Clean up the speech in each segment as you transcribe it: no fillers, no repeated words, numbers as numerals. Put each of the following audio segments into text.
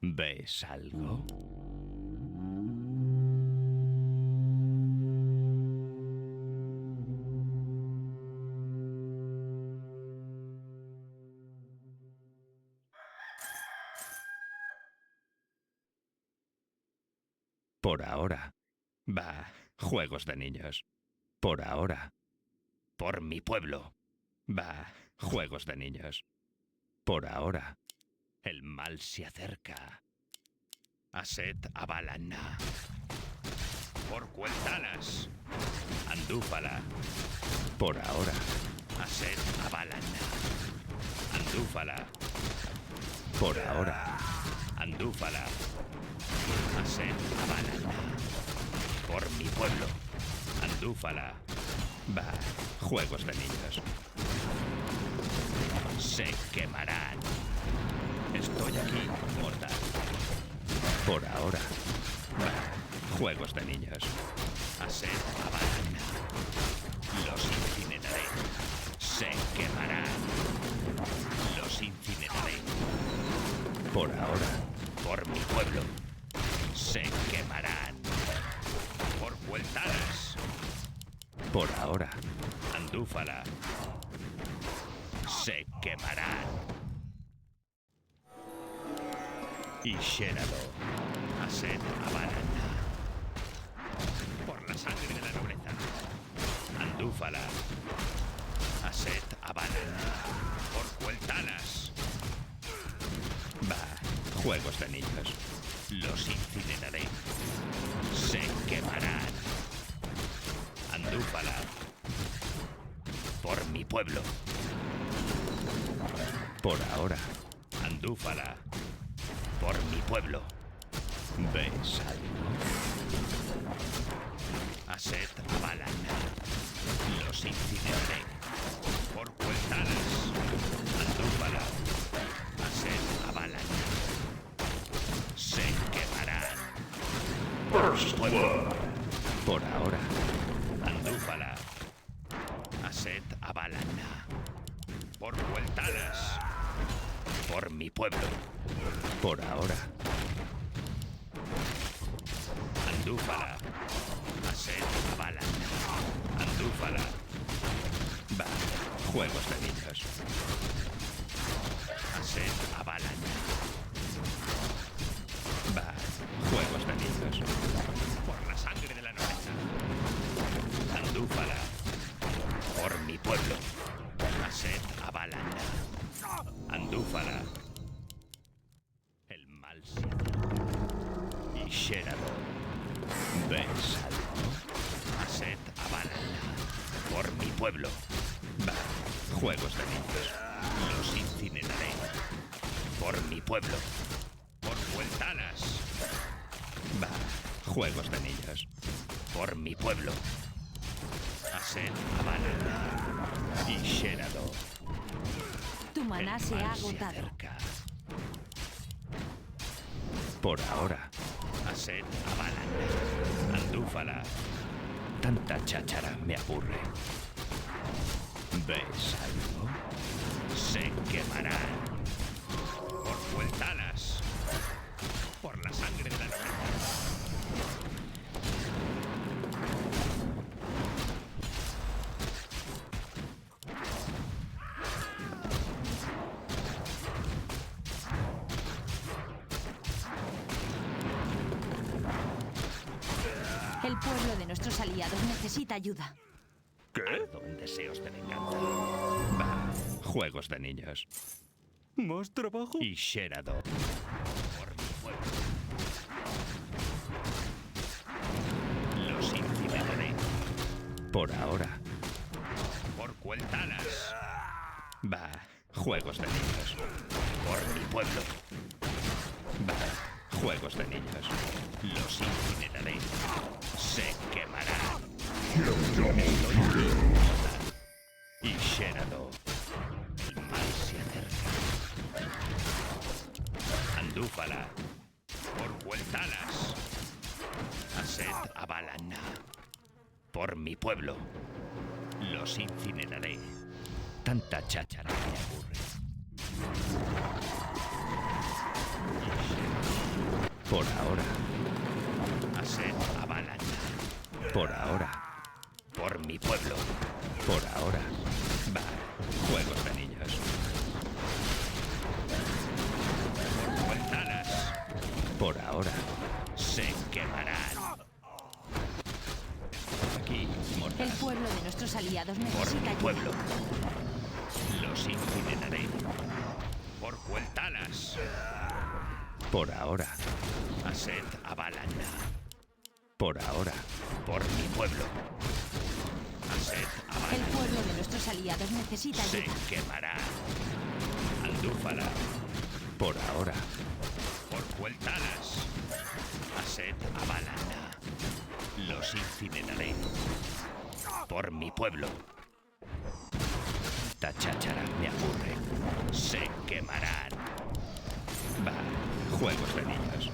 ¿Ves algo? Por ahora. Va, juegos de niños. Por ahora. Por mi pueblo. Va, juegos de niños. Por ahora. El mal se acerca. Aset Abalana. Por Cueltalas. Andúfala. Por ahora. Aset Abalana. Andúfala. Por ahora. Andúfala. Aset Abalana. Por mi pueblo. Andúfala. Va, juegos de niños. Se quemarán. Estoy aquí, mortal. Por ahora. Va, juegos de niños. Aset Abalana. Los incineraré. Se quemarán. Los incineraré. Por ahora. Por mi pueblo. Se quemarán. Por Cueltalas. Por ahora. Andúfala. Se quemarán. Y Sherado. Aset Abalana. Por la sangre de la nobleza. Andúfala. Aset Abalana. Por Cueltalas. Va, juegos de niños. Los incineraré. Se quemarán. Andúfala. Por mi pueblo. Por ahora. Andúfala. Por mi pueblo. ¿Ves algo? Aset Abalana. Los incineraré. Por Cueltalas. Andúfala. Aset Abalana. Se quemarán. Por mi pueblo. Por ahora. Andúfala. Aset Abalana. Por Cueltalas. Por mi pueblo. Por ahora. Andúfala. Aset Abalana. Andúfala. Va, juegos de niños. Aset Abalana. Va, juegos de niños. Por la sangre de la nobleza. Andúfala. Por mi pueblo. Aset Abalana. Andúfala. El mal se acerca. Y Sherado. ¿Ves algo? Aset Abalana. Por mi pueblo. Va, juegos de niños. Los incineraré. Por mi pueblo. Por Cueltalas. Va, juegos de niños. Por mi pueblo. Aset Abalana. Y Sherado. Tu maná El se mal ha agotado. acerca. Por ahora. Aset Abalana. Andúfala. Tanta cháchara me aburre. ¿Ves algo? Se quemarán. Por Cueltalas. Por la sangre de la nobleza. El pueblo de nuestros aliados necesita ayuda. ¿Qué? Ardo en deseos de venganza. Va, juegos de niños. ¿Más trabajo? Y Sherado. Por mi pueblo. Los incineraré. Por ahora. Por Cueltalas. Va, juegos de niños. Por mi pueblo. Va, juegos de niños. Los incineraré. Se quemarán. Estoy aquí. Y Sherado. El mal se acerca. Andúfala. Por Cueltalas. Aset Abalana. Por mi pueblo. Los incineraré. Tanta cháchara me aburre. Por ahora. Aset Avalan. Por ahora. Por mi pueblo. Por ahora. Va. Juegos de niños. Por Vueltalas. Por ahora. Se quemarán. Aquí, mortal. El pueblo de nuestros aliados Por necesita mi ayuda. pueblo. Los incineraré. Por Vueltalas. Por ahora. Aset Avalan. Por ahora. Por mi pueblo. Aset El Avalan. pueblo de nuestros aliados necesita Se ayuda. quemará. Andúfala. Por ahora. Por Vueltalas. Aset Avalan. Los incineraré. Por mi pueblo. Tacháchara me aburre. Se quemarán. Va. Juegos de niños.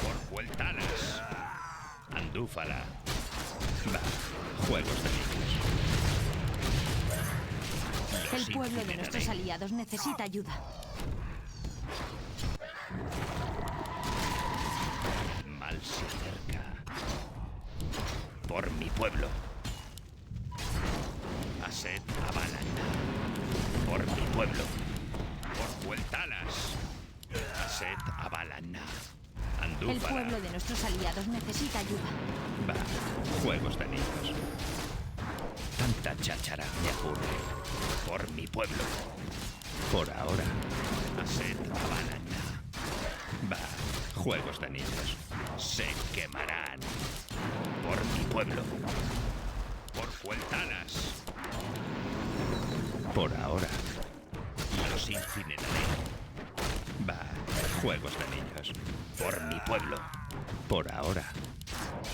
Por Vueltalas. Andúfala. Va. Juegos de niños. El Los pueblo de incineraré. nuestros aliados necesita ayuda. Mal se acerca. Por mi pueblo. Aset Avalan. Por mi pueblo. Por Vueltalas. Aset Avalan. El Andúfala. pueblo de nuestros aliados necesita ayuda. Va. Juegos de niños. Tanta cháchara me aburre. Por mi pueblo. Por ahora. Aset Avalan. Va. Juegos de niños. Se quemarán. Por mi pueblo. Por Vueltalas. Por ahora. Los incineraré. Va. Juegos de niños. Por mi pueblo. Por ahora.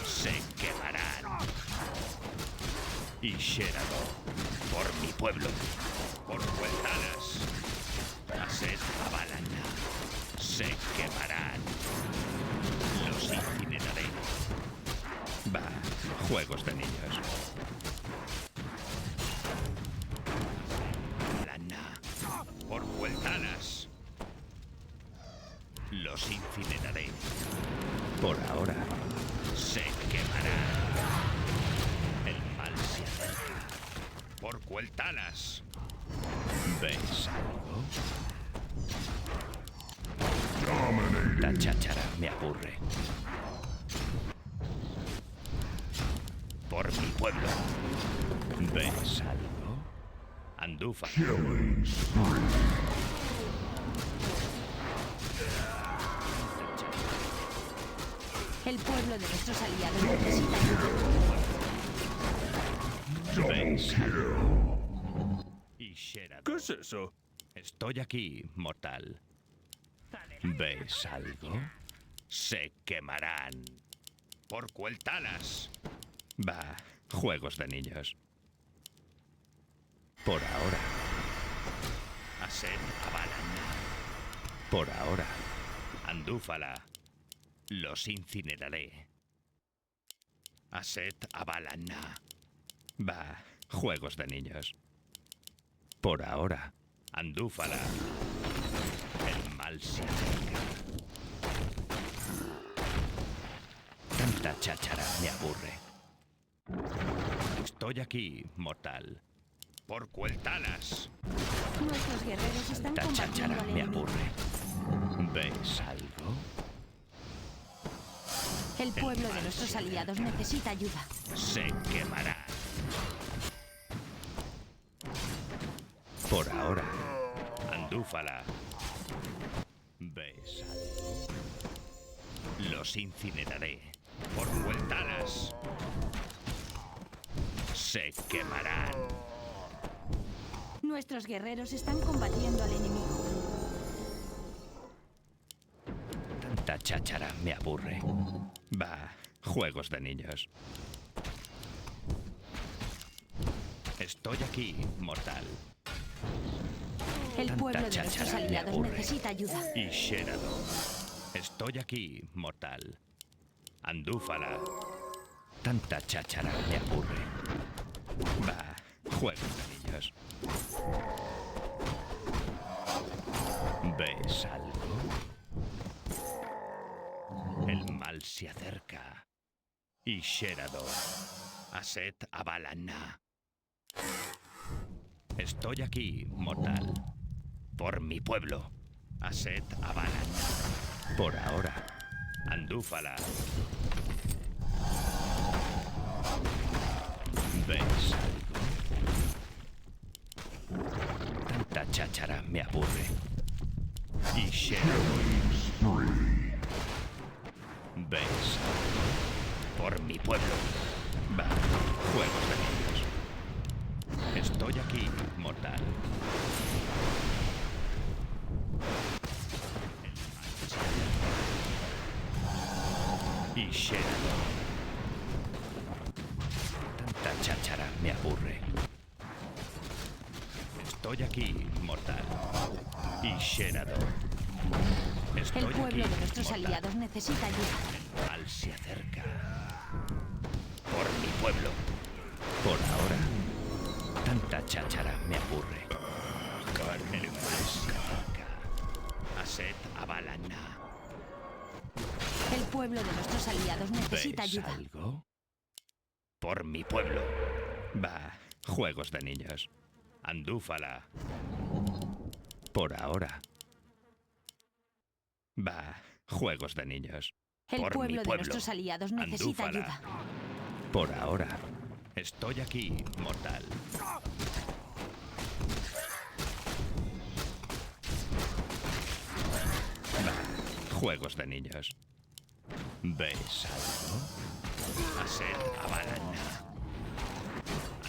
Se quemarán. Y Sherado. Por mi pueblo. Por Vueltalas. Aset Avalan. Se quemarán. Los incineraré. Va. Juegos de niños. Lana. Por Vueltalas. Los incineraré. Por ahora. Se quemarán. El mal se acerca. Por Vueltalas. ¿Ves algo? La cháchara me aburre. Por mi pueblo. ¿Ves algo? Andúfala. El pueblo de nuestros aliados necesita ayuda. ¿Ves algo? Y Sherado. ¿Qué es eso? Estoy aquí, mortal. ¿Ves algo? Se quemarán. Por Vueltalas. Va. Juegos de niños. Por ahora. Aset Avalan. Por ahora. Andúfala. Los incineraré. Aset Avalan. Va. Juegos de niños. Por ahora. Andúfala. El mal se acerca. Tanta cháchara me aburre. Estoy aquí, mortal. Por Vueltalas. Nuestros guerreros están Tanta combatiendo cháchara al me enemigo. aburre. ¿Ves algo? El pueblo de nuestros aliados necesita ayuda. Se quemará. Por ahora. Andúfala. ¿Ves algo? Los incineraré. Por Vueltalas. Se quemarán. Nuestros guerreros están combatiendo al enemigo. Tanta cháchara me aburre. Va. Juegos de niños. Estoy aquí, mortal. El Tanta pueblo de nuestros cháchara me aliados aburre. necesita ayuda. Y Sherado. Estoy aquí, mortal. Andúfala. Tanta cháchara me aburre. Va. Juegos de niños. ¿Ves algo? se acerca. Y Sherador. Aset Abalana. Estoy aquí, mortal. Por mi pueblo. Aset Abalana. Por ahora. Andúfala. ¿Ves algo? Tanta cháchara me aburre. Y Sherador. ¿Ves algo? Por mi pueblo. Va, juegos de niños. Estoy aquí, mortal. Y Sherador. Tanta cháchara me aburre. Estoy aquí, mortal. Y Sherador. Estoy El pueblo aquí, de nuestros mortal. aliados necesita ayuda. El mal se acerca. Por mi pueblo. Por ahora. Tanta cháchara me aburre. El mal se acerca. Aset Abalana. El pueblo de nuestros aliados necesita ¿Ves ayuda. algo? Por mi pueblo. Va, juegos de niños. Andúfala. Por ahora. Va, juegos de niños. El Por mi pueblo de pueblo. nuestros aliados necesita Andúfala. ayuda. Por ahora. Estoy aquí, mortal. Va, juegos de niños. ¿Ves algo? Aset Abalana.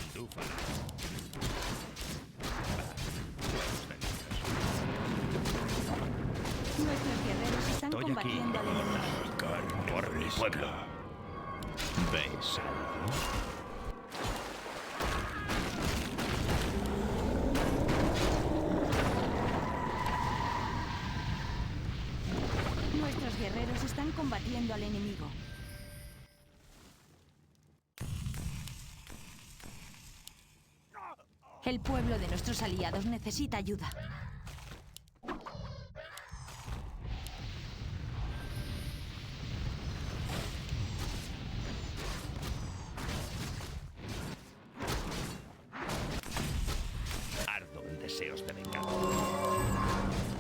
Andúfala. Va, juegos de niños. Nuestros guerreros están Estoy aquí, combatiendo al enemigo. mortal. Por mi pueblo. ¿Ves algo? Nuestros guerreros están combatiendo al enemigo. El pueblo de nuestros aliados necesita ayuda. Ardo en deseos de venganza.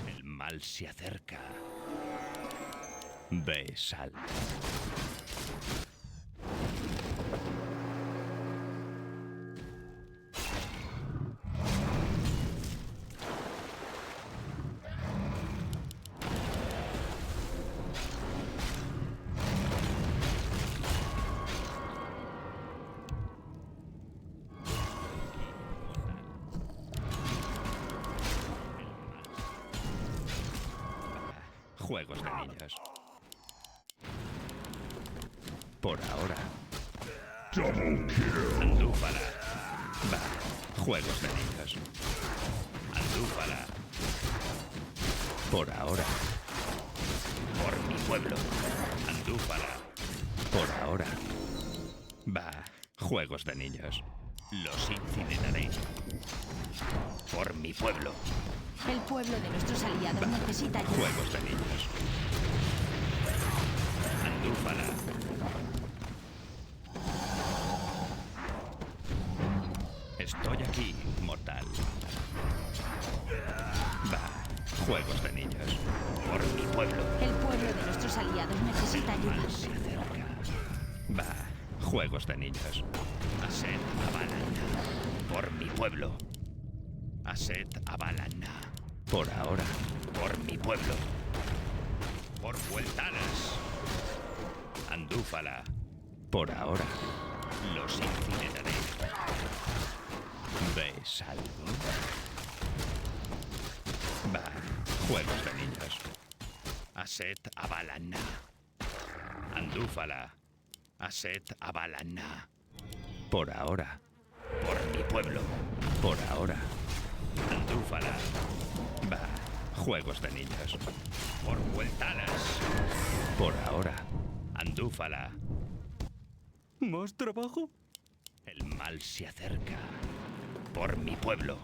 El mal se acerca. ¿Ves algo? Juegos de niños. Por ahora. Andúfala. Va. Juegos de niños. Andúfala. Por ahora. Por mi pueblo. Andúfala. Por ahora. Va. Juegos de niños. Los incineraré. Por mi pueblo. El pueblo de nuestros aliados necesita ayuda. Juegos de niños. Andúfala. Estoy aquí, mortal. Va. Juegos de niños. Por mi pueblo. El pueblo de nuestros aliados necesita El ayuda. mal se acerca. Va. Juegos de niños. Aset Abalana. Por mi pueblo. Aset Abalana. Por ahora. Por mi pueblo. Por Vueltanas. Andúfala. Por ahora. Los incineraré. ¿Ves algo? Va. Juegos de niños. Aset Abalana. Andúfala. Aset Abalana. Por ahora. Por mi pueblo. Por ahora. Andúfala. Va. Juegos de niños. Por Vueltanas. Por ahora. Andúfala. ¿Más trabajo? El mal se acerca. Por mi pueblo.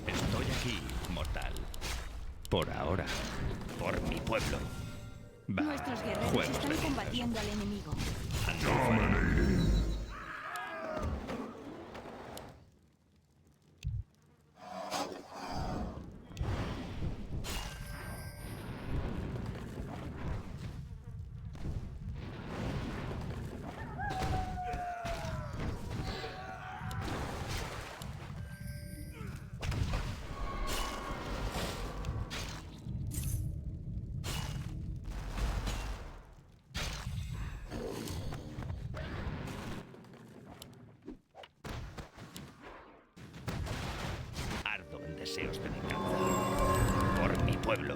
Estoy aquí, mortal. Por ahora. Por mi pueblo. Va. Nuestros guerreros Juegos están de niños. combatiendo al enemigo. Andúfala. Ardo en deseos de venganza. Por mi pueblo.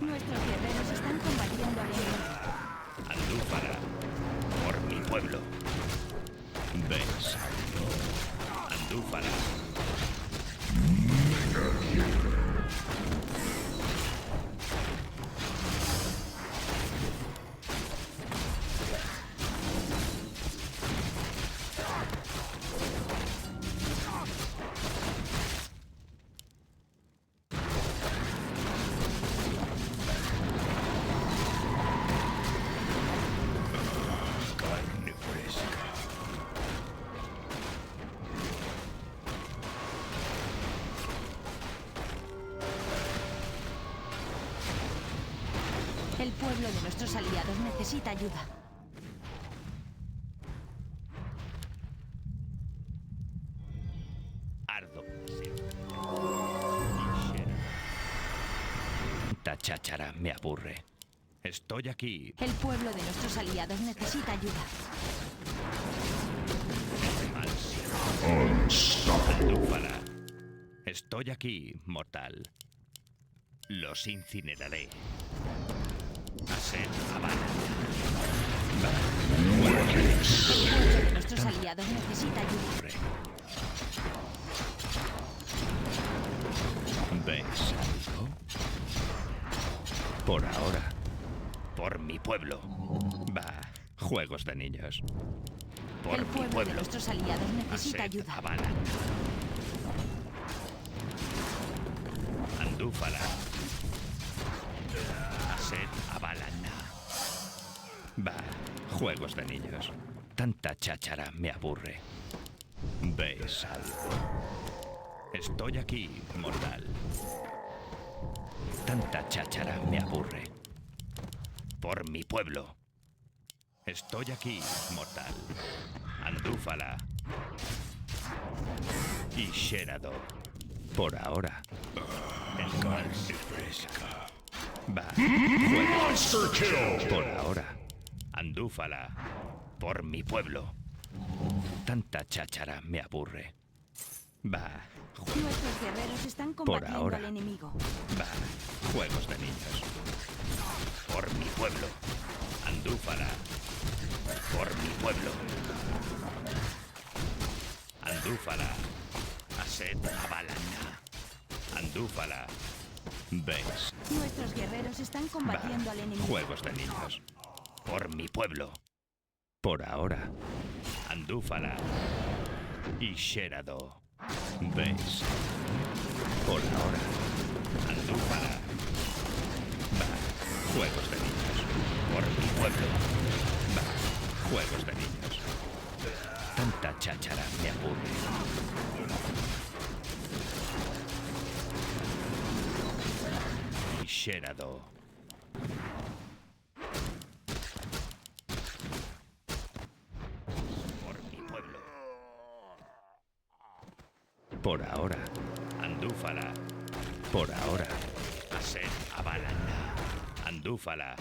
Nuestros guerreros están combatiendo al enemigo. Andúfala. Por mi pueblo. ¿Ves? Andúfala. Carne fresca. El pueblo de nuestros aliados necesita ayuda. Ardo en deseos de venganza. Tanta cháchara me aburre. Estoy aquí. El pueblo de nuestros aliados necesita ayuda. Mal siervo. Andúfala. Estoy aquí, mortal. Los incineraré. Aset Habana. El pueblo de nuestros aliados necesita ayuda. ¿Ves algo? Por ahora. Por mi pueblo. Va. Juegos de niños. Por El mi pueblo de pueblo. nuestros aliados necesita Aset ayuda. Habana. Andúfala. Aset Abalana. Va. Juegos de niños. Tanta cháchara me aburre. ¿Ves algo? Estoy aquí, mortal. Tanta cháchara me aburre. Por mi pueblo. Estoy aquí, mortal. Andúfala. Y Sherado. Por ahora. El mal se fresca. Va. Juegos. Por ahora. Andúfala. Por mi pueblo. Tanta cháchara me aburre. Va. Nuestros guerreros están combatiendo ahora. al enemigo. Va. Juegos de niños. Por mi pueblo. Andúfala. Por mi pueblo. Andúfala. Aset Abalana. Andúfala. ¿Ves? Nuestros guerreros están combatiendo al enemigo. Juegos de niños. Por mi pueblo. Por ahora. Andúfala. Y Sherado. ¿Ves? Por ahora. Andúfala. Va. Juegos de niños. Por mi pueblo. Va. Juegos de niños. Tanta cháchara me aburre. Y Sherado. Por mi pueblo. Por ahora. Andúfala. Por ahora. Aset Abalana. Andúfala.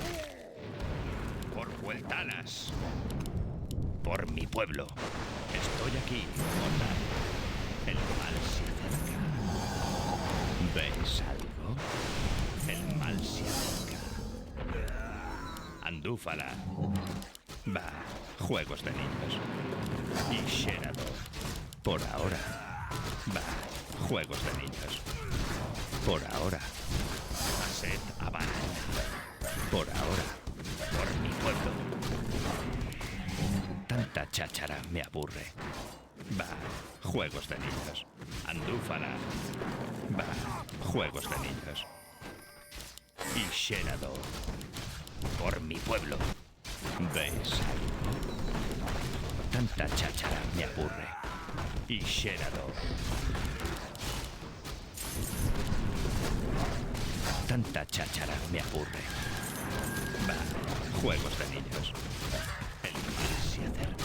Por Vueltanas. Por mi pueblo. Estoy aquí, mortal. El mal se acerca. ¿Ves algo? El mal se acerca. Andúfala. Va. Juegos de niños. Y Sherado. Por ahora. Va. Juegos de niños. Por ahora. Aset Habana. Por ahora. Por mi pueblo. Tanta cháchara me aburre. Va. Juegos de niños. Andúfala. Va. Juegos de niños. Y Sherado. Por mi pueblo. ¿Ves algo? Tanta cháchara me aburre. Y Sherado. Tanta cháchara me aburre. Va. Juegos de niños. El mal se acerca.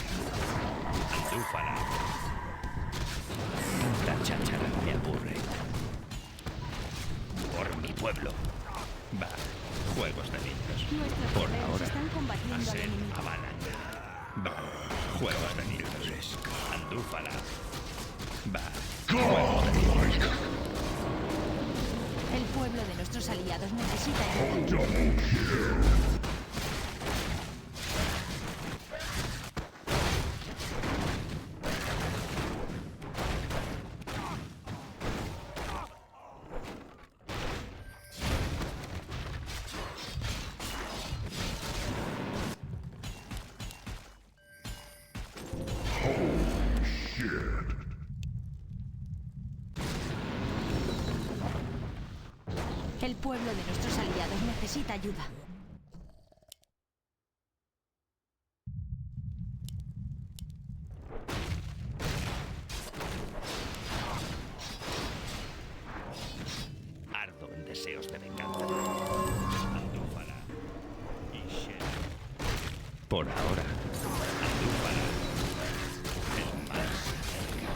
Andúfala. Tanta cháchara me aburre. Por mi pueblo. Va. Juegos de niños. Nuestros Por guerreros ahora. están combatiendo al Asen enemigo. Avalanda. Va. Juegos de niños. Andúfala. Va. Juegos de niños. El pueblo de nuestros aliados necesita ayuda. El pueblo de nuestros aliados necesita ayuda. Ardo en deseos de venganza. Andúfala. Y Sherado. Por ahora. Andúfala. El mal se acerca.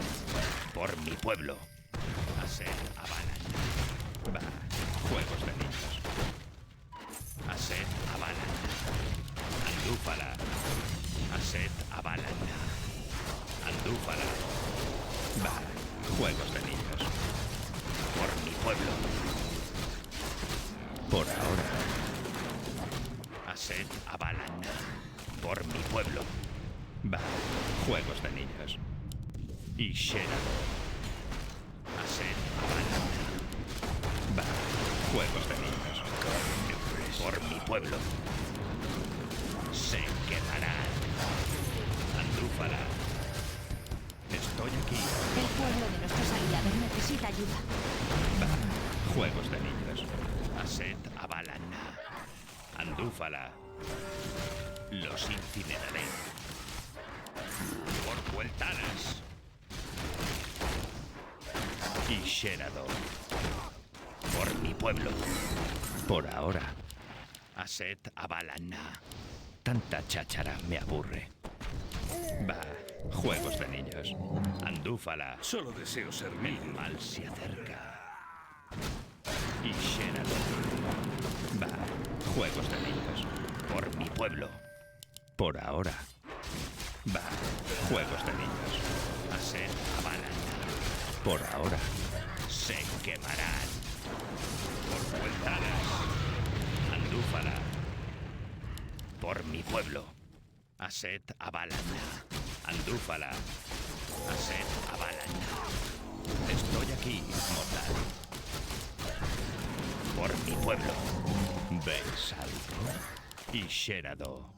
Por mi pueblo. Asen Avalan. Va. Juegos de niños. Asen Avalan. Andúfala. Asen Avalan. Andúfala. Va. Juegos de niños. Por mi pueblo. Por ahora. Asen Avalan. Por mi pueblo. Va. Juegos de niños. Y Sherado. Asen Avalan. Va. Juegos de niños. Por mi pueblo. Se quedarán. Andúfala. Estoy aquí. El pueblo de nuestros aliados necesita ayuda. Va. Juegos de niños. Aset Avalan. Andúfala. Los incineraré. Por vueltanas. Y Sherado. Por mi pueblo. Por ahora. Aset Avalan. Tanta cháchara me aburre. Va. Juegos de niños. Andúfala. Solo deseo servir. El mal se acerca. Y Sherado. Va. Juegos de niños. Por mi pueblo. Por ahora. Va. Juegos de niños. Asen Avalan. Por ahora. Se quemarán. Por vueltanas. Andúfala. Por mi pueblo. Aset Avalan. Andúfala. Aset Avalan. Estoy aquí, mortal. Por mi pueblo. ¿Ves algo? Y Sherado.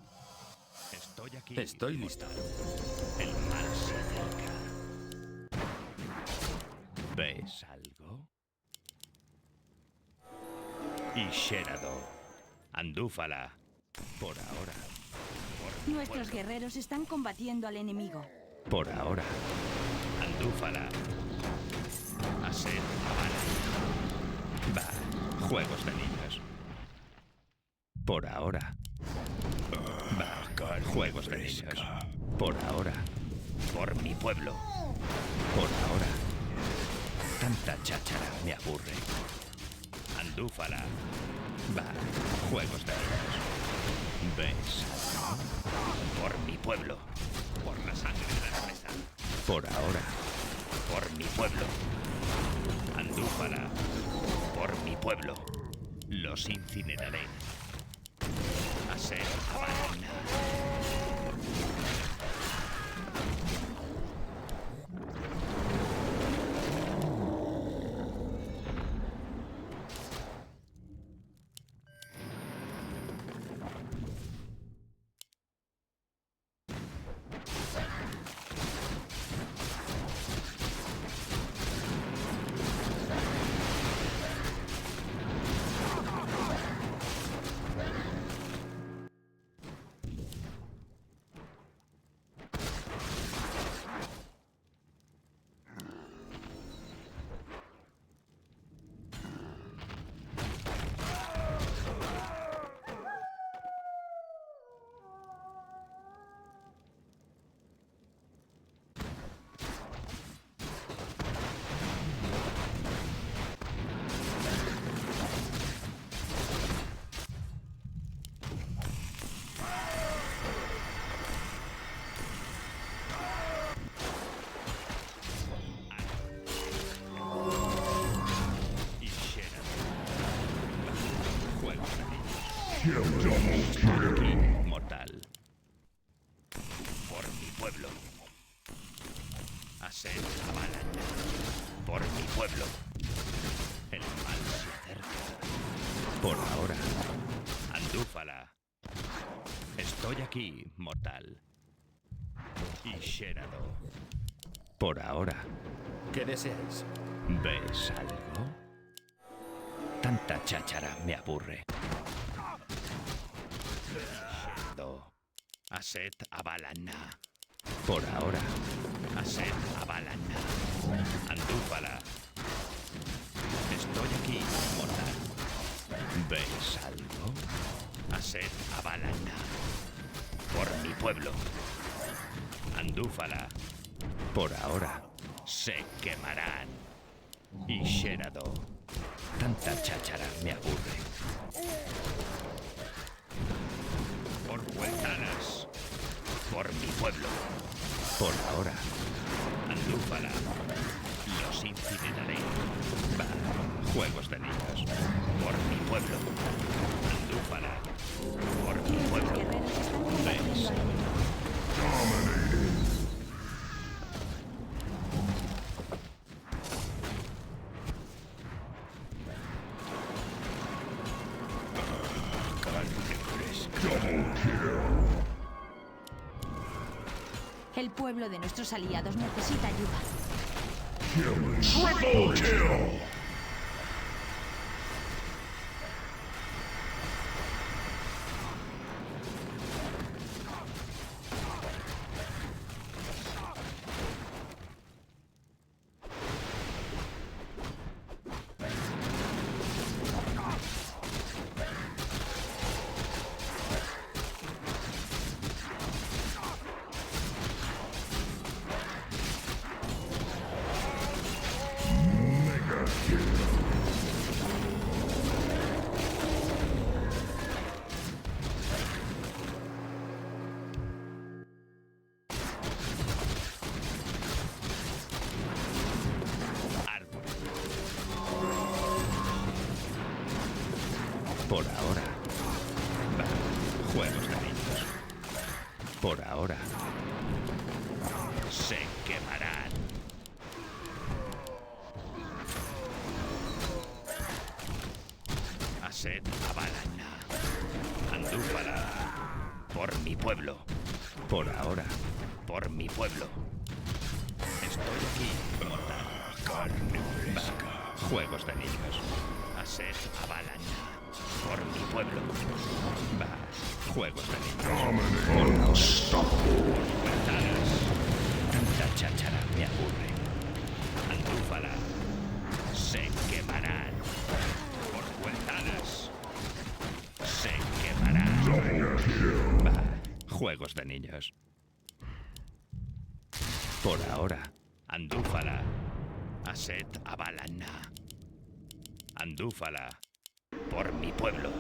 Estoy aquí. Estoy listo. El mal se acerca. ¿Ves algo? Y Sherado. Andúfala. Por ahora. Por mi Nuestros pueblo. guerreros están combatiendo al enemigo. Por ahora. Andúfala. Asen Avalan. Va. Juegos de niños. Por ahora. Va. Juegos de niños. Por ahora. Por mi pueblo. Por ahora. Tanta cháchara me aburre. Andúfala. Va. Juegos de niños. ¿Ves algo? Por mi pueblo. Por la sangre de la presa. Por ahora. Por mi pueblo. Andúfala. Por mi pueblo. Los incineraré. Asen Avalan. Estoy aquí, mortal. Por mi pueblo. Ased Abalan. Por mi pueblo. El mal se acerca. Por ahora. Andúfala. Estoy aquí, mortal. Y Sherado. Por ahora. ¿Qué deseáis? ¿Ves algo? Tanta cháchara me aburre. Sherado. Ased Abalana. Por ahora. Ased Abalana. Andúfala. Estoy aquí, mortal. ¿Ves algo? Ased Abalana. Por mi pueblo. Andúfala. Por ahora. Se quemarán. Y Sherado. Tanta cháchara me aburre. Por Vueltanas. Por mi pueblo. Por ahora. Andúfala. Los incineraré. Va. Juegos de niños. Por mi pueblo. Andúfala. Por mi pueblo. Guerreros están combatiendo ¿Ves? al enemigo. El pueblo de nuestros aliados necesita ayuda. Árbol. Por ahora. Va. Juegos de niños. Por ahora. Se quemarán. Ased Abalana. Andúfala. Por mi pueblo. Por ahora. Por mi pueblo. Estoy aquí, mortal. Carne fresca. Juegos de niños. Ased Abalana. Por mi pueblo. Va. Juegos de niños. Por Ventanas. Tanta cháchara me aburre. Andúfala. Se quemarán. Por Ventanas. Se quemarán. Va. Juegos de niños. Por ahora. Andúfala. Ased Abalana. Andúfala. Por mi pueblo.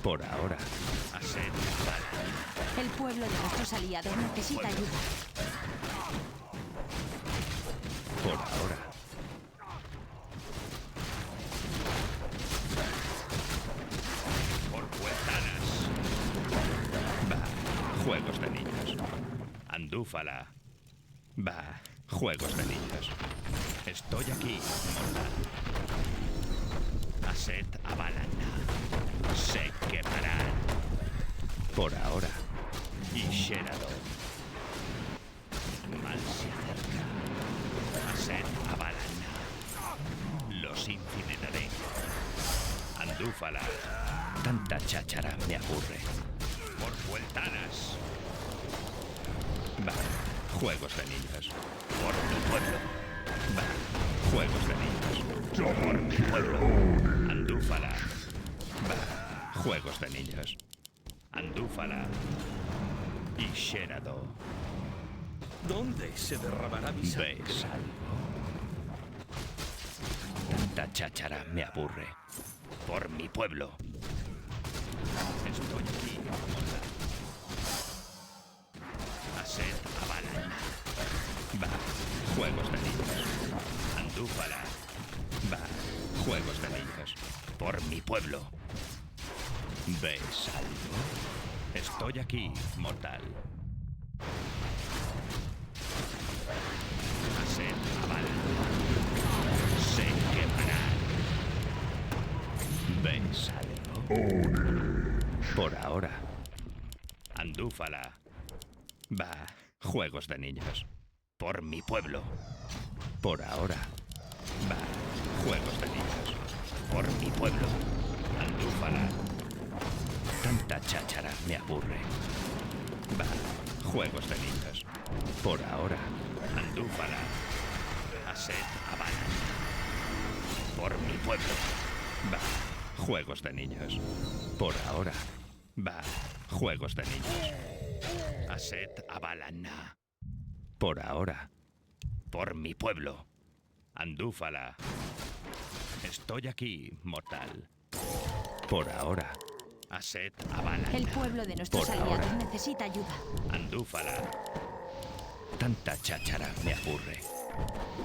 Por ahora. Ased Abalana. El pueblo de nuestros aliados necesita ayuda. Por ahora. Por Vueltanas. Va. Juegos de niños. Andúfala. Va. Juegos de niños. Estoy aquí, mortal. Ased Abalana. Se quemarán. Por ahora. Y Sherado. Mal se acerca. Ased Abalana. Los incineraré. Andúfala. Tanta cháchara me aburre. Por Vueltanas. Va. Juegos de niños. Por mi pueblo. Va. Juegos de niños. Por mi pueblo. Andúfala. Va. Juegos de niños. Andúfala. Y Sherado. ¿Dónde se derramará mi sangre? ¿Ves algo? Tanta cháchara me aburre. Por mi pueblo. Estoy aquí. Ased Abalana. pueblo. ¿Ves algo? Estoy aquí, mortal. Aset Avalana. Se quemará. ¿Ves algo? Por ahora. Andúfala. Va, juegos de niños. Por mi pueblo. Por ahora. Va, juegos de niños. Por mi pueblo. Andúfala. Tanta cháchara me aburre. Va, juegos de niños. Por ahora. Andúfala. Aset Avalana. Por mi pueblo. Va, juegos de niños. Por ahora. Va, juegos de niños. Aset Avalana. Por ahora. Por mi pueblo. Andúfala. Estoy aquí, mortal. Por ahora. Aset Avalana. El pueblo de nuestros Por aliados ahora. necesita ayuda. Andúfala. Tanta cháchara me aburre.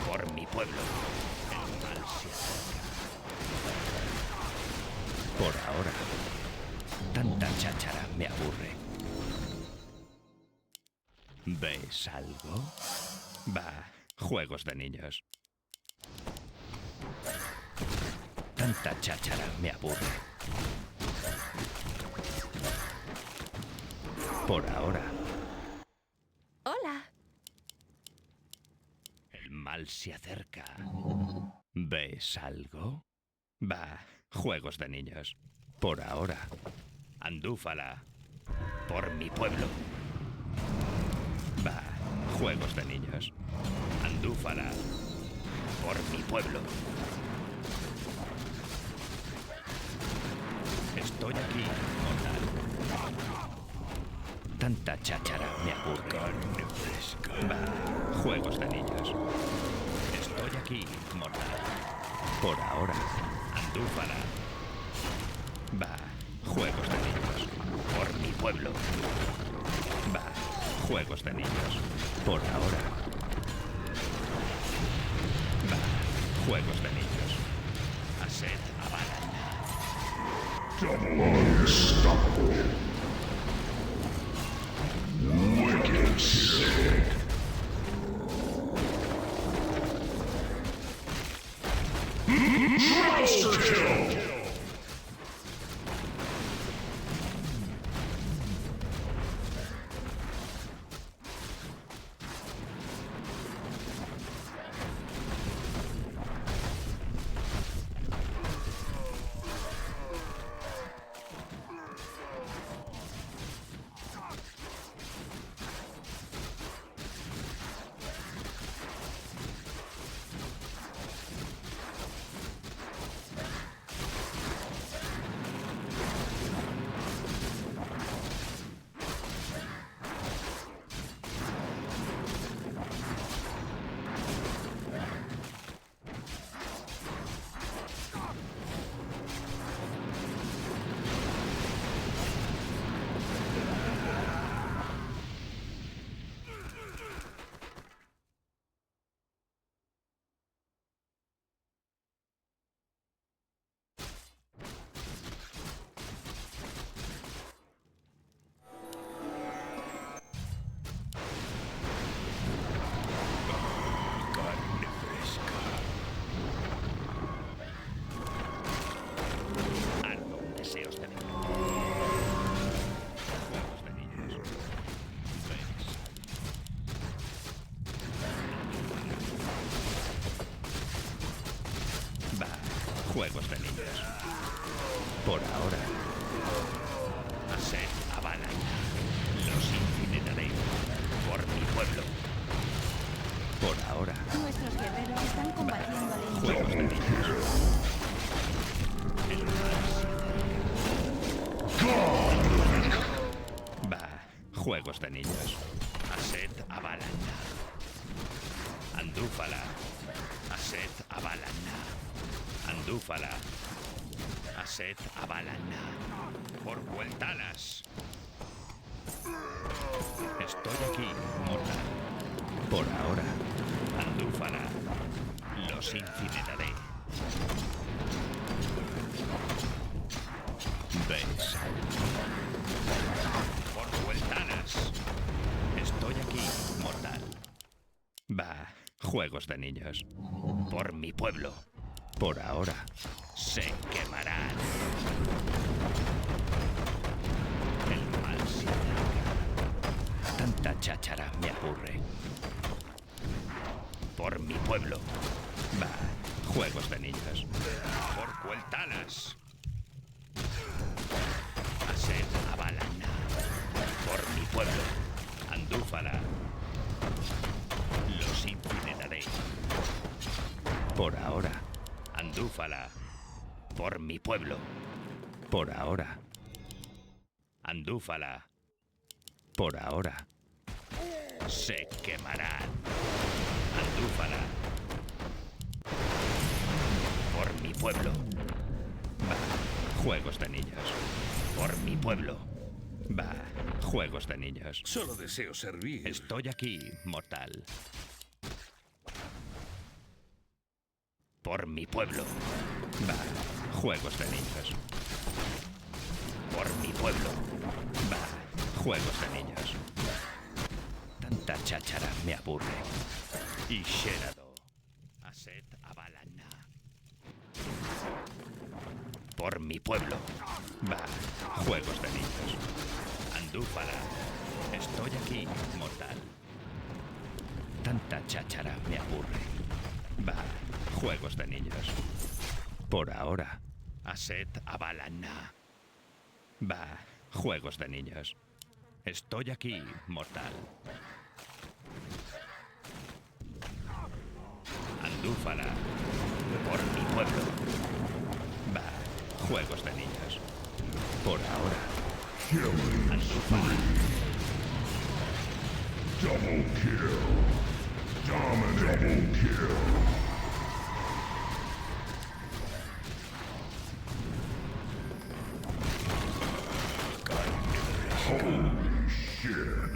Por mi pueblo. El mal se acerca. Por ahora. Tanta cháchara me aburre. ¿Ves algo? Va, juegos de niños. Tanta cháchara me aburre. Por ahora. Hola. El mal se acerca. ¿Ves algo? Va, juegos de niños. Por ahora. Andúfala. Por mi pueblo. Va, juegos de niños. Andúfala. Por mi pueblo. Estoy aquí, mortal. Tanta cháchara me aburre. Va, juegos de niños. Estoy aquí, mortal. Por ahora. Andúfala. Va, juegos de niños. Por mi pueblo. Va, juegos de niños. Por ahora. Va, juegos de niños. Aset Avalana. Juegos de niños. Por ahora. Aset Avalana. Los incineraré. Por mi pueblo. Por ahora. Nuestros guerreros están combatiendo al enemigo. Juegos de niños. El mal se acerca. Va. Juegos de niños. Aset Avalana. Andúfala. Aset Avalana. Andúfala. Aset Avalana. Por Vueltalas. Estoy aquí, mortal. Por ahora. Andúfala. Los incineraré. juegos de niños. Por mi pueblo. Por ahora. Se quemarán. El mal se acerca. Tanta cháchara me aburre. Por mi pueblo. Bah, juegos de niños. Por Cueltalas. Aset Abalana. Por mi pueblo. Andúfala. Los incineraré. Por ahora. Andúfala. Por mi pueblo. Por ahora. Andúfala. Por ahora. Se quemarán. Andúfala. Por mi pueblo. Bah, juegos de niños. Por mi pueblo. Bah, juegos de niños. Solo deseo servir. Estoy aquí, mortal. Por mi pueblo. Bah, juegos de niños. Por mi pueblo. Bah, juegos de niños. Tanta cháchara me aburre. Y Sherado. Aset Abalana. Por mi pueblo. Bah, juegos de niños. Andúfala. Estoy aquí, mortal. Tanta cháchara me aburre. Bah, juegos de niños. Por ahora. Aset Abalana. Bah, juegos de niños. Estoy aquí, mortal. Andúfala. Por mi pueblo. Bah, juegos de niños. Por ahora. Andúfala. Double kill. Dominating kill. Holy shit.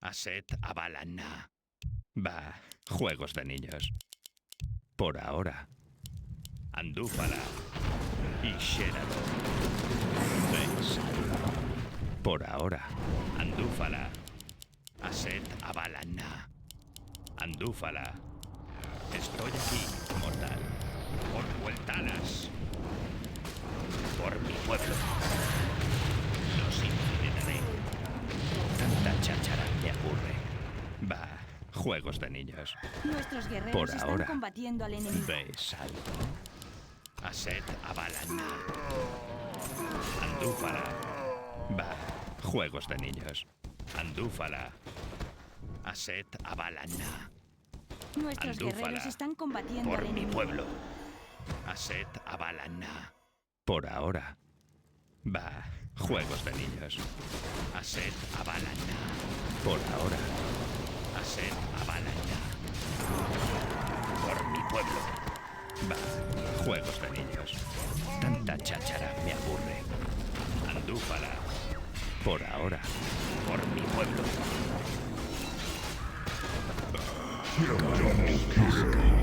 Aset Abalana. Bah, juegos de niños. Por ahora. Andúfala. Y Sherado. ¿Veis? Por ahora. Andúfala. Aset Abalana. Andúfala. Estoy aquí, mortal. Por Cueltalas. Por mi pueblo. Los incineraré. Tanta cháchara me aburre. Bah, juegos de niños. Nuestros guerreros Por están ahora. combatiendo al enemigo. ¿Ves algo? Aset Abalana. Andúfala. Bah, juegos de niños. Andúfala. Aset Abalana. Nuestros Andúfala. guerreros están combatiendo Por al mi enemigo. pueblo. Aset Abalana. Por ahora. Bah, juegos de niños. Aset Abalana. Por ahora. Aset Abalana. Por mi pueblo. Bah, juegos de niños. Tanta cháchara me aburre. Andúfala. Por ahora. Por mi pueblo. Double kill.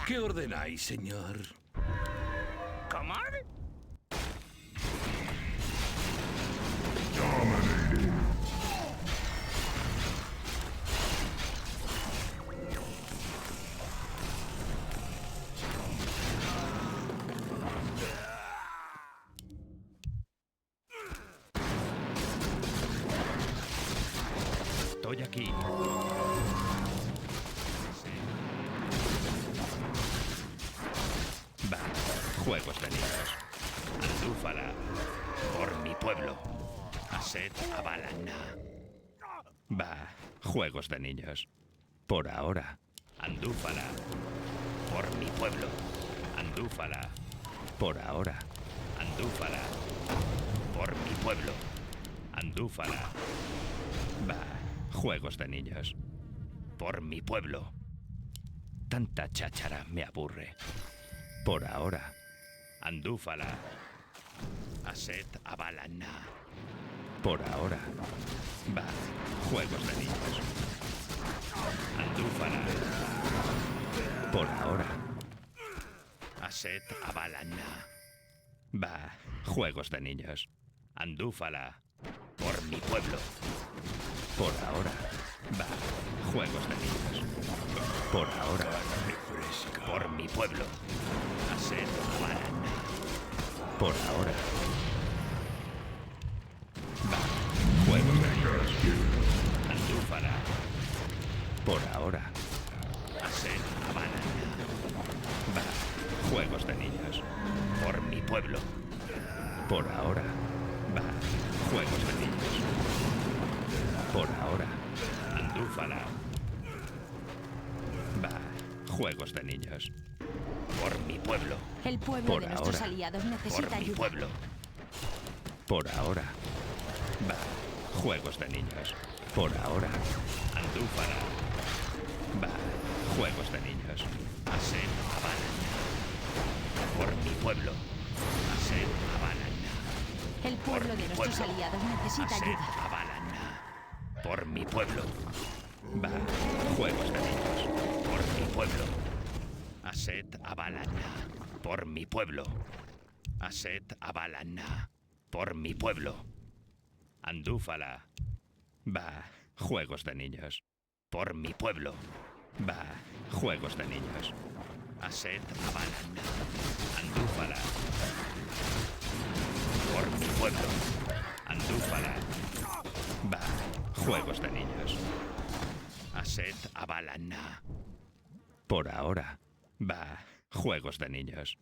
¿Qué ordenáis, señor? ¿Cómo? Dominating. Estoy aquí. Va, juegos de niños. Andúfala. Por mi pueblo. Aset Abalana. Va, juegos de niños. Por ahora. Andúfala. Por mi pueblo. Andúfala. Por ahora. Andúfala. Por mi pueblo. Andúfala. Va, juegos de niños. Por mi pueblo. Tanta cháchara me aburre. Por ahora. Andúfala. Aset Abalana. Por ahora. Va, juegos de niños. Andúfala. Por ahora. Aset Abalana. Va, juegos de niños. Andúfala. Por mi pueblo. Por ahora. Va, juegos de niños. Por ahora. Por mi pueblo. Aset Abalana. Por ahora. Va, juegos de niños. Andúfala. Por ahora. Aset Abalana. Va, juegos de niños. Por mi pueblo. Por ahora. Va, juegos de niños. Por ahora. Andúfala. Va, juegos de niños. Por mi pueblo. El pueblo Por de nuestros ahora. aliados Por necesita mi ayuda. pueblo. Por ahora. Va, juegos de niños. Por ahora. Andúfala. Va, juegos de niños. Aset Abalana. Por mi pueblo. Aset Abalana. El pueblo de nuestros pueblo. aliados necesita Aset ayuda. Abalana. Por mi pueblo. Va, juegos de niños. Por mi pueblo. Aset Abalana. Por mi pueblo. Aset Abalana. Por mi pueblo. Andúfala. Va, juegos de niños. Por mi pueblo. Va, juegos de niños. Aset Abalana. Andúfala. Por mi pueblo. Andúfala. Va, juegos de niños. Aset Abalana. Por ahora. Va, juegos de niños.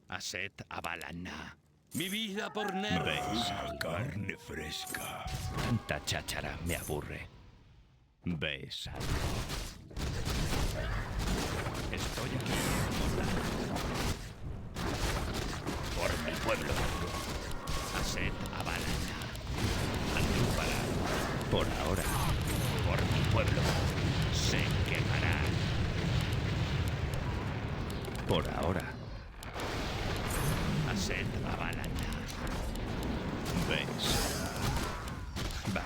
Aset Abalana. Mi vida por Ner. ¿Veis? Carne fresca. Tanta cháchara me aburre. ¿Ves algo? Estoy aquí. Por mi pueblo. Aset Abalana. Andúfala. Por ahora. Por mi pueblo. Se quemará. Por ahora. Aset Abalana. ¿Ves? Va,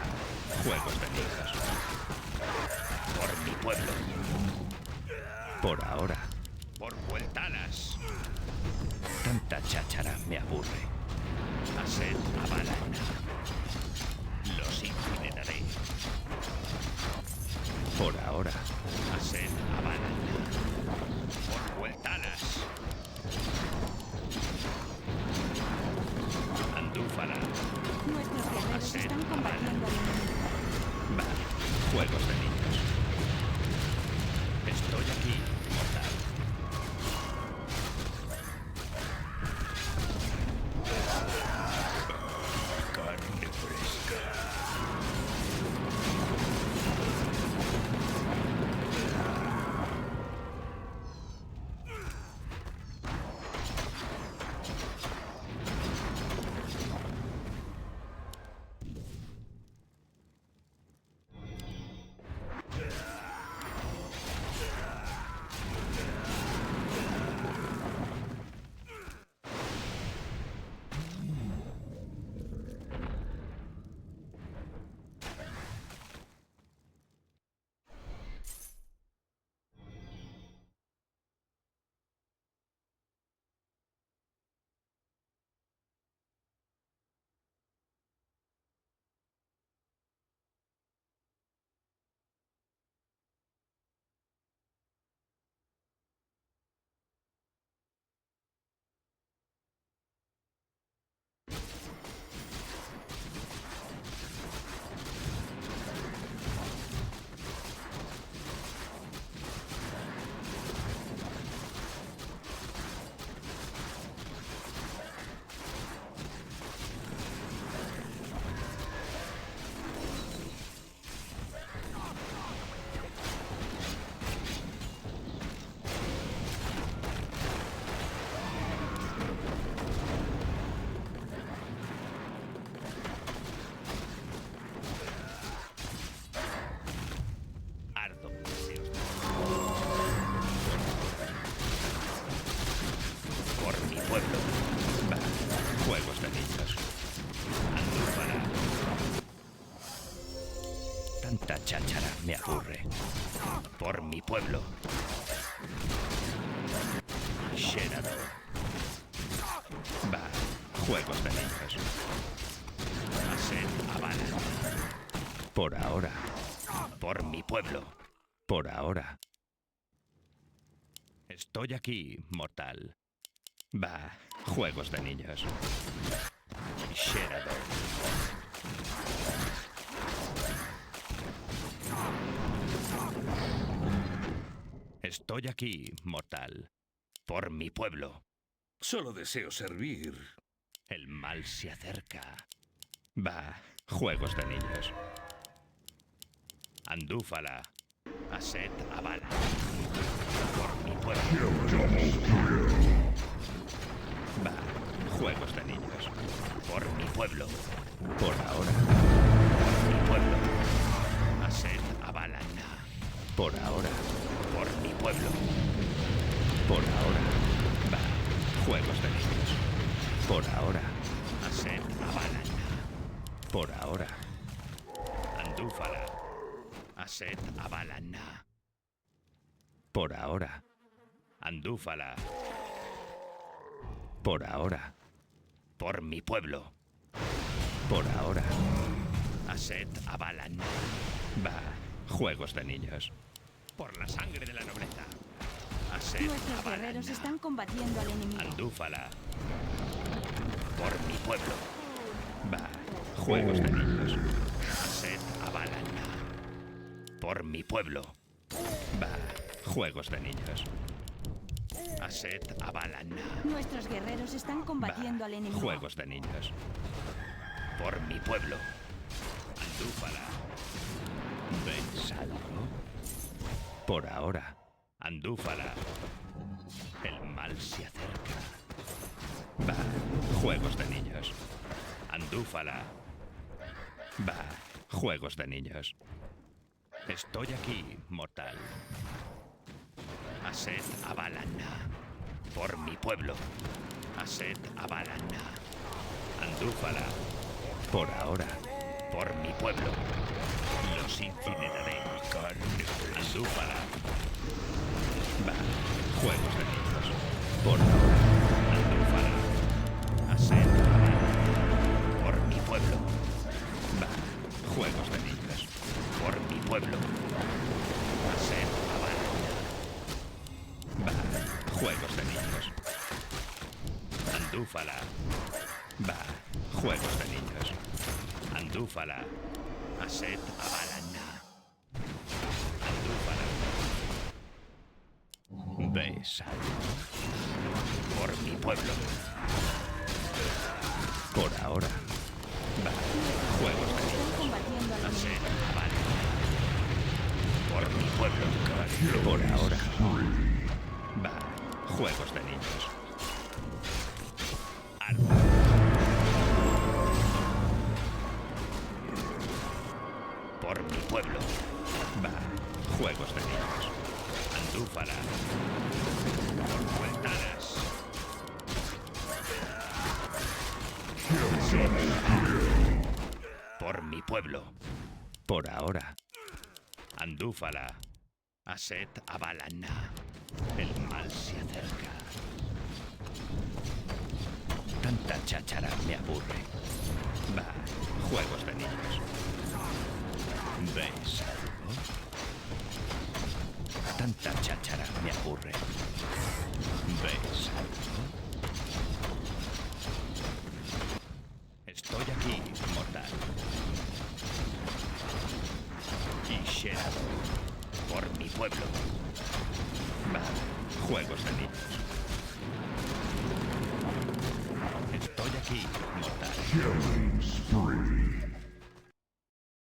juegos de niños. Por mi pueblo. Por ahora. Por Vueltalas. Tanta cháchara me aburre. Aset Avalana. Los incineraré. Por ahora. Aset Avalana. Por Vueltalas. Andúfala. Nuestros guerreros Aset están combatiendo al enemigo. Vale, juegos de niños. Estoy aquí, mortal. Carne fresca. Ardo deseos. Por mi pueblo. Va, juegos de niños. Andúfala. Tanta cháchara me aburre. Por mi pueblo. Sherador. Va, juegos de niños. Aset Avalana. Por ahora. Por mi pueblo. Por ahora. Estoy aquí, mortal. Va, juegos de niños. Sherador. Estoy aquí, mortal. Por mi pueblo. Solo deseo servir. El mal se acerca. Va, juegos de niños. Andúfala. Aset Avala. Por mi pueblo. Va, juegos de niños. Por mi pueblo. Por ahora. Por mi pueblo. Aset Avalana. Por ahora. Por mi pueblo. Por ahora. Va, juegos de niños. Por ahora. Aset Avalana. Por ahora. Andúfala. Aset Avalana. Por ahora. Andúfala. Por ahora. Por mi pueblo. Por ahora. Aset Avalana. Va, juegos de niños. Por la sangre de la nobleza. Aset Nuestros guerreros Avalana. están combatiendo al enemigo. Andúfala. Por mi pueblo. Va, juegos de niños. Aset Avalana. Por mi pueblo. Va, juegos de niños. Aset Avalana. Nuestros guerreros están combatiendo al enemigo. Juegos de niños. Por mi pueblo. Andúfala. ¿Ves algo? Por ahora. Andúfala. El mal se acerca. Va, juegos de niños. Andúfala. Va, juegos de niños. Estoy aquí, mortal. Aset Avalana. Por mi pueblo. Aset Avalana. Andúfala. Por ahora. Por mi pueblo. Los incineraré. Carne fresca. Andúfala. Va. Juegos de niños. Por ahora. Andúfala. Aset Avala. Por mi pueblo. Va. Juegos de niños. Por mi pueblo. Aset Avala. Va. Juegos de niños. Andúfala. Va. Juegos de niños. Andúfala. Aset Avalana. Andúfala. Besa. Por mi pueblo. Por ahora. Va. Juegos de Están niños. combatiendo al Aset enemigo. Avalana. Por mi pueblo. Por ahora. Va. Juegos de niños. Arma. Por mi pueblo. Va. Juegos de niños. Andúfala. Por vueltadas. Por mi pueblo. Por ahora. Andúfala. Aset Avalana. El mal se acerca. Tanta cháchara me aburre. Va. Juegos de niños. ¿Ves algo? Tanta cháchara me aburre. ¿Ves algo? Estoy aquí, mortal. Y Sherado. Por mi pueblo. Va. Juegos de niños. Estoy aquí, mortal. Killing spree.